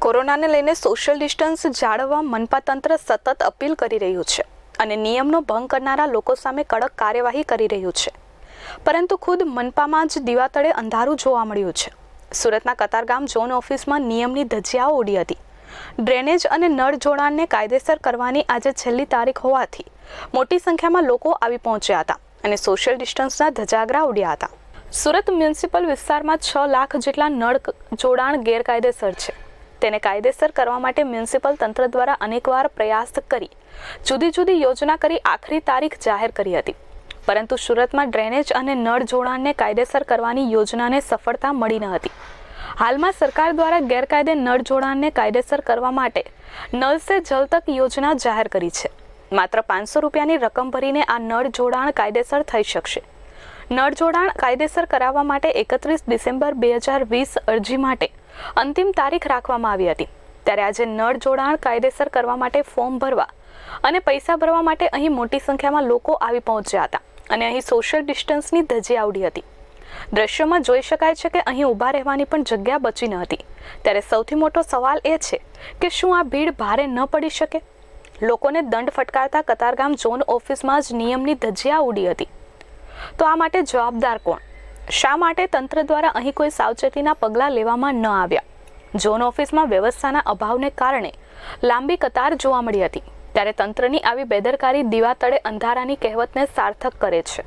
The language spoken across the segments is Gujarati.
કોરોનાને લઈને સોશિયલ ડિસ્ટન્સ જાળવવા મનપા તંત્ર સતત અપીલ કરી રહ્યું છે અને નિયમનો ભંગ કરનારા લોકો સામે કડક કાર્યવાહી કરી રહ્યું છે, પરંતુ ખુદ મનપામાં જ દીવા તળે અંધારું જોવા મળ્યું છે। સુરતના કતારગામ ઝોન ઓફિસમાં નિયમની ધજિયાઓ ઉડી હતી। ડ્રેનેજ અને નળ જોડાણને કાયદેસર કરવાની આજે છેલ્લી તારીખ હોવાથી મોટી સંખ્યામાં લોકો આવી પહોંચ્યા હતા અને સોશિયલ ડિસ્ટન્સના ધજાગરા ઉડ્યા હતા। સુરત મ્યુનિસિપલ વિસ્તારમાં 6 લાખ જેટલા નળ જોડાણ ગેરકાયદેસર છે। તેને કાયદેસર કરવા માટે મ્યુનિસિપલ તંત્ર દ્વારા અનેકવાર પ્રયાસ કરી જુદી યોજના કરી આખરી તારીખ જાહેર કરી હતી, પરંતુ સુરતમાં ડ્રેનેજ અને નળ જોડાણને કાયદેસર કરવાની યોજનાને સફળતા મળી ન હતી। હાલમાં સરકાર દ્વારા ગેરકાયદે નળ જોડાણને કાયદેસર કરવા માટે નળ સે જલ તક યોજના જાહેર કરી છે। માત્ર 500 રૂપિયાની રકમ ભરીને આ નળ જોડાણ કાયદેસર થઈ શકશે। નળ જોડાણ કાયદેસર કરાવવા માટે 31 ડિસેમ્બર 2020 અરજી માટે અંતિમ તારીખ રાખવામાં આવી હતી, ત્યારે આજે નળ જોડાણ કાયદેસર કરવા માટે ફોર્મ ભરવા અને પૈસા ભરવા માટે અહીં મોટી સંખ્યામાં લોકો આવી પહોંચ્યા હતા અને અહીં સોશિયલ ડિસ્ટન્સની ધજિયા ઉડી હતી। દ્રશ્યોમાં જોઈ શકાય છે કે અહીં ઊભા રહેવાની પણ જગ્યા બચી ન હતી। ત્યારે સૌથી મોટો સવાલ એ છે કે શું આ ભીડ ભારે ન પડી શકે? લોકોને દંડ ફટકારતા કતારગામ ઝોન ઓફિસમાં જ નિયમની ધજિયા ઉડી હતી, તો આ માટે જવાબદાર કોણ? શા માટે તંત્ર દ્વારા અહીં કોઈ સાવચેતીના પગલાં લેવામાં ન આવ્યા? ઝોન ઓફિસમાં વ્યવસ્થાના અભાવને કારણે લાંબી કતાર જોવા મળી હતી, ત્યારે તંત્રની આવી બેદરકારી દીવા તળે અંધારાની કહેવતને સાર્થક કરે છે।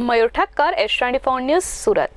મયુર ઠક્કર, S24 ન્યૂઝ, સુરત।